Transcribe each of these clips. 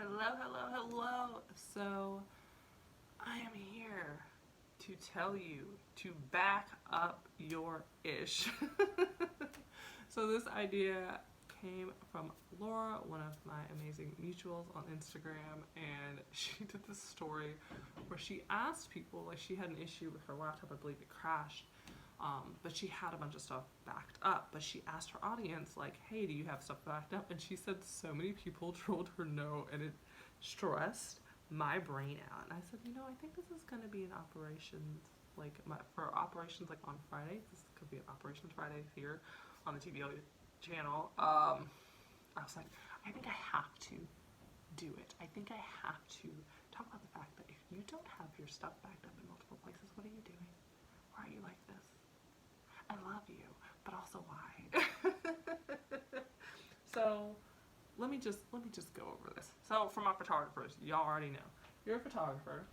Hello, hello, hello. So, I am here to tell you to back up your ish. So, this idea came from Laura, one of my amazing mutuals on Instagram, and she did this story where she asked people, like, she had an issue with her laptop, I believe it crashed. But she had a bunch of stuff backed up. But she asked her audience, like, hey, do you have stuff backed up? And she said so many people told her no, and it stressed my brain out. And I said, I think this is going to be an operations, like, for operations, like, on Friday. This could be an Operations Friday here on the TBL channel. I was like, I think I have to do it. I think I have to talk about the fact that if you don't have your stuff backed up in multiple places, what are you doing? Why are you like this? I love you, but also why? So let me just go over this. So for my photographers, y'all already know. You're a photographer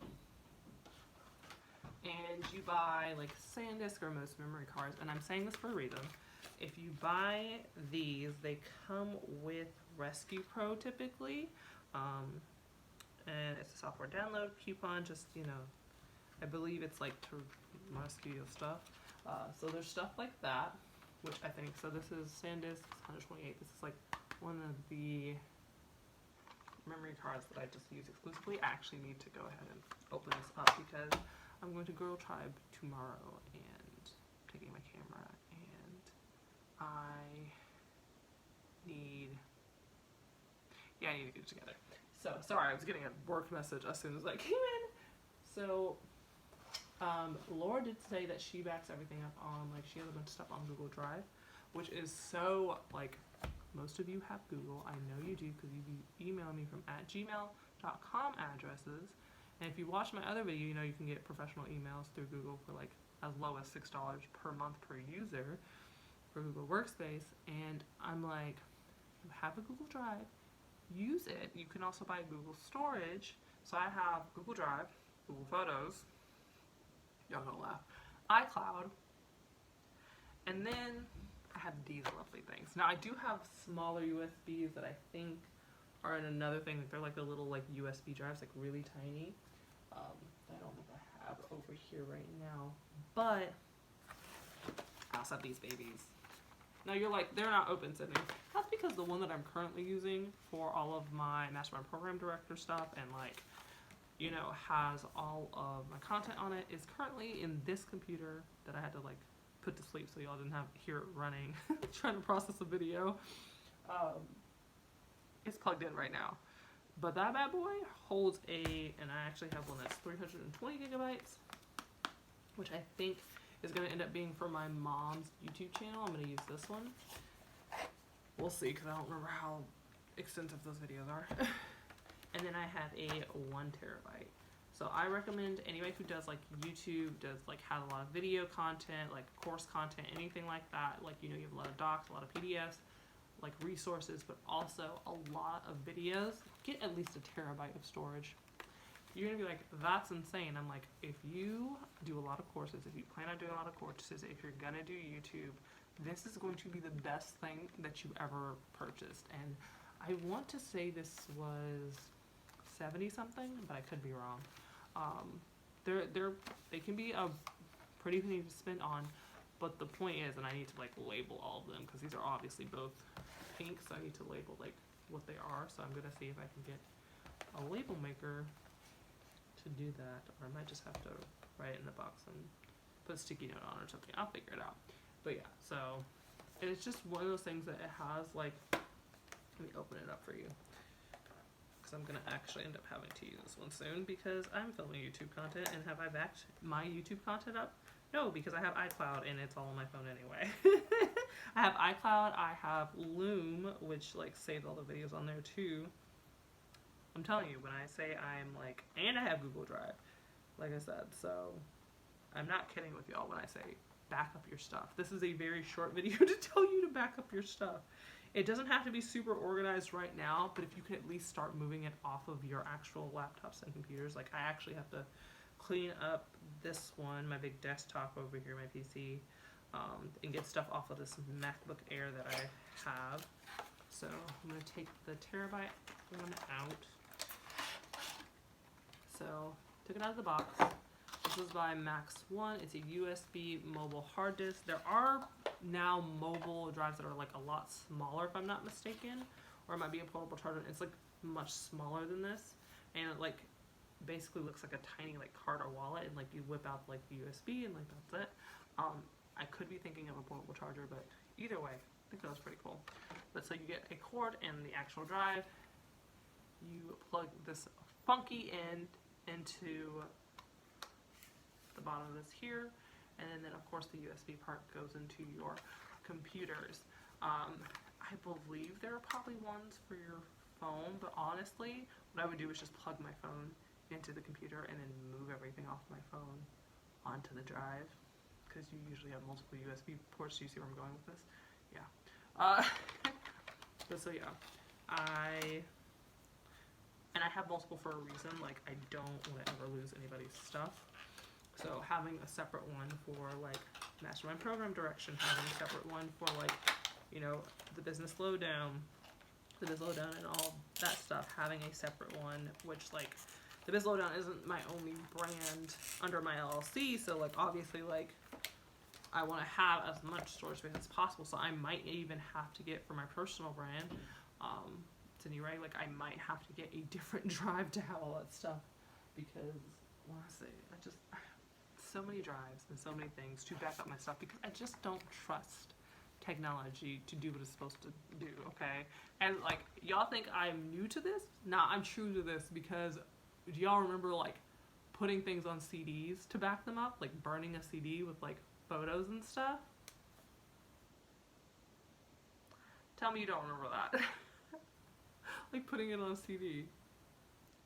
and you buy like SanDisk or most memory cards, and I'm saying this for a reason. If you buy these, they come with Rescue Pro typically. And it's a software download coupon, just I believe it's like to rescue your stuff. So there's stuff like that, which I think, so this is SanDisk 128. This is like one of the memory cards that I just use exclusively. I actually need to go ahead and open this up because I'm going to Girl Tribe tomorrow and taking my camera, and I need to get it together. So, sorry, I was getting a work message as soon as I came in. So, Laura did say that she backs everything up on, like, she has a bunch of stuff on Google Drive, which is so, like, most of you have Google. I know you do because you email me from @gmail.com addresses. And if you watch my other video, you can get professional emails through Google for, like, as low as $6 per month per user for Google Workspace. And I'm like, you have a Google Drive, use it. You can also buy Google Storage. So I have Google Drive, Google Photos, y'all gonna laugh, iCloud, and then I have these lovely things. Now I do have smaller USBs that I think are in another thing. They're like the little like USB drives, like really tiny. I don't think I have over here right now, but I also have these babies. Now you're like, they're not open, Sydney. That's because the one that I'm currently using for all of my Mastermind Program Director stuff and like, has all of my content on it is currently in this computer that I had to like put to sleep so y'all didn't have to hear it running trying to process a video. It's plugged in right now. But that bad boy holds and I actually have one that's 320 gigabytes, which I think is going to end up being for my mom's YouTube channel. I'm going to use this one. We'll see, because I don't remember how extensive those videos are. And then I have a 1 terabyte. So I recommend anybody who does like YouTube, has a lot of video content, like course content, anything like that. Like, you have a lot of docs, a lot of PDFs, like resources, but also a lot of videos. Get at least 1 terabyte of storage. You're gonna be like, that's insane. I'm like, if you do a lot of courses, if you plan on doing a lot of courses, if you're gonna do YouTube, this is going to be the best thing that you ever purchased. And I want to say this was 70 something, but I could be wrong. They can be a pretty penny to spend on, but the point is, and I need to like label all of them because these are obviously both pink, so I need to label like what they are. So I'm gonna see if I can get a label maker to do that, or I might just have to write it in the box and put a sticky note on it or something. I'll figure it out. But yeah, so it's just one of those things that it has like, let me open it up for you, because I'm gonna actually end up having to use this one soon because I'm filming YouTube content. And have I backed my YouTube content up? No, because I have iCloud and it's all on my phone anyway. I have iCloud, I have Loom, which like saves all the videos on there too. I'm telling you, when I say I'm like, and I have Google Drive, like I said, so I'm not kidding with y'all when I say back up your stuff. This is a very short video to tell you to back up your stuff. It doesn't have to be super organized right now, but if you can at least start moving it off of your actual laptops and computers. Like, I actually have to clean up this one, my big desktop over here, my PC, and get stuff off of this MacBook Air that I have. So I'm going to take the terabyte one out. So took it out of the box. This is by Max One. It's a USB mobile hard disk. There are now mobile drives that are like a lot smaller, if I'm not mistaken, or it might be a portable charger. It's like much smaller than this, and it like basically looks like a tiny like card or wallet, and like you whip out like the USB and like that's it. I could be thinking of a portable charger, but either way, I think that was pretty cool. But so you get a cord and the actual drive. You plug this funky end into the bottom of this here, and then of course the USB part goes into your computers. I believe there are probably ones for your phone, but honestly, what I would do is just plug my phone into the computer and then move everything off my phone onto the drive, because you usually have multiple USB ports. Do you see where I'm going with this? Yeah. But so yeah, I have multiple for a reason. Like, I don't want to ever lose anybody's stuff. So having a separate one for like Mastermind Program Direction, having a separate one for like, you know, the business lowdown and all that stuff, having a separate one, which like the Biz Lowdown isn't my only brand under my LLC, so like obviously like I want to have as much storage space as possible, so I might even have to get for my personal brand, Ray, like I might have to get a different drive to have all that stuff, because honestly, so many drives and so many things to back up my stuff, because I just don't trust technology to do what it's supposed to do, okay? And like, y'all think I'm new to this? Nah, I'm true to this, because do y'all remember like putting things on CDs to back them up? Like burning a CD with like photos and stuff? Tell me you don't remember that. Like putting it on a CD.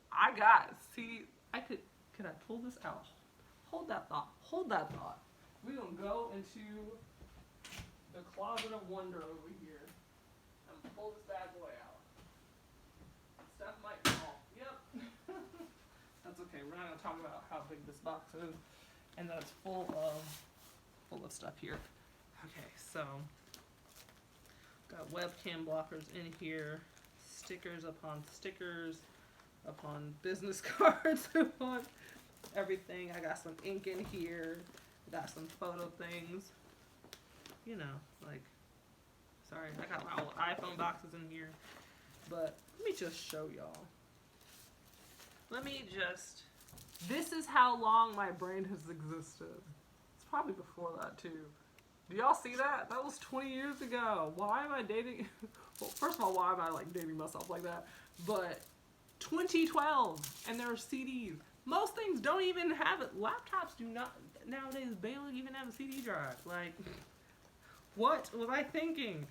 I got CD. Could I pull this out? Hold that thought. Hold that thought. We're gonna go into the closet of wonder over here and pull this bad boy out. Stuff might fall. Yep. That's okay. We're not gonna talk about how big this box is and that it's full of stuff here. Okay, so got webcam blockers in here, stickers upon business cards, upon everything. I got some ink in here. I got some photo things. You know, like, sorry, I got my old iPhone boxes in here. But let me just show y'all. This is how long my brand has existed. It's probably before that too. Do y'all see that? That was 20 years ago. Why am I dating? Well, first of all, why am I like dating myself like that? But 2012, and there are CDs. Most things don't even have it. Laptops do not nowadays barely even have a CD drive. Like, what was I thinking?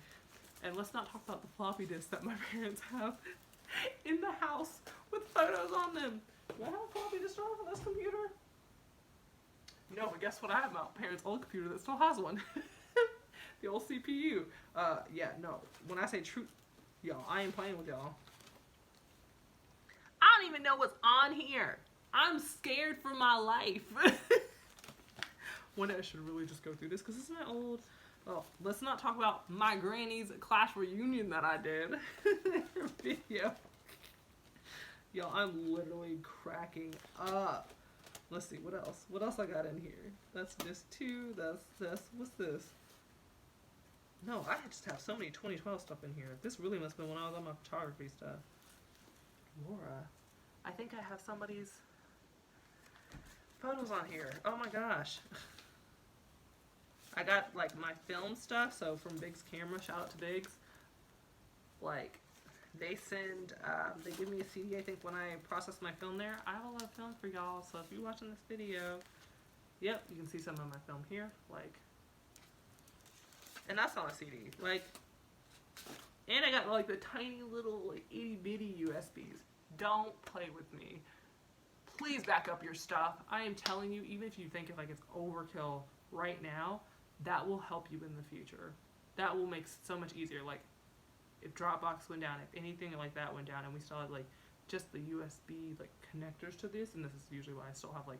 And let's not talk about the floppy disks that my parents have in the house with photos on them. Do I have a floppy disk drive on this computer? No, but guess what? I have my parents' old computer that still has one. The old CPU. Yeah, no. When I say truth, y'all, I ain't playing with y'all. I don't even know what's on here. I'm scared for my life. One day I should really just go through this, because this is my old... Oh, let's not talk about my granny's class reunion that I did. Video. Y'all, I'm literally cracking up. Let's see, what else? What else I got in here? That's disc 2, that's this. What's this? No, I just have so many 2012 stuff in here. This really must have been when I was on my photography stuff. Laura. I think I have somebody's photos on here. Oh my gosh. I got like my film stuff, so from Big's Camera, shout out to Big's. Like, they send, they give me a CD, I think, when I process my film there. I have a lot of film for y'all, so if you're watching this video, yep, you can see some of my film here. Like, and that's on a CD. Like, and I got like the tiny little like itty bitty USBs. Don't play with me. Please back up your stuff. I am telling you, even if you think like it's overkill right now, that will help you in the future. That will make it so much easier. Like, if Dropbox went down, if anything like that went down, and we still had like just the USB like connectors to this, and this is usually why I still have like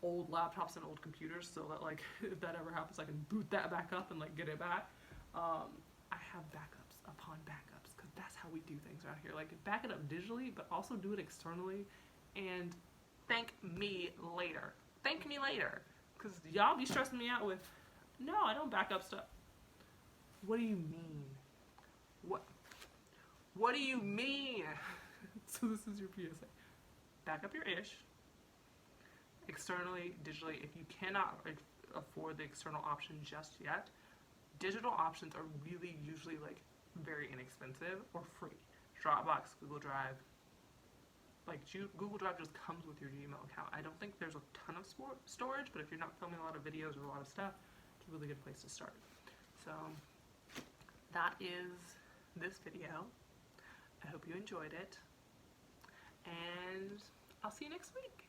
old laptops and old computers, so that like if that ever happens, I can boot that back up and like get it back. I have backups upon backups, because that's how we do things around here. Like, back it up digitally, but also do it externally. And Thank me later. Thank me later. Because y'all be stressing me out with, no, I don't back up stuff. What do you mean? What do you mean? So this is your PSA. Back up your ish. Externally, digitally, if you cannot afford the external option just yet, digital options are really usually like very inexpensive or free. Dropbox, Google Drive. Like Google Drive just comes with your Gmail account. I don't think there's a ton of storage, but if you're not filming a lot of videos or a lot of stuff, it's a really good place to start. So that is this video. I hope you enjoyed it, and I'll see you next week.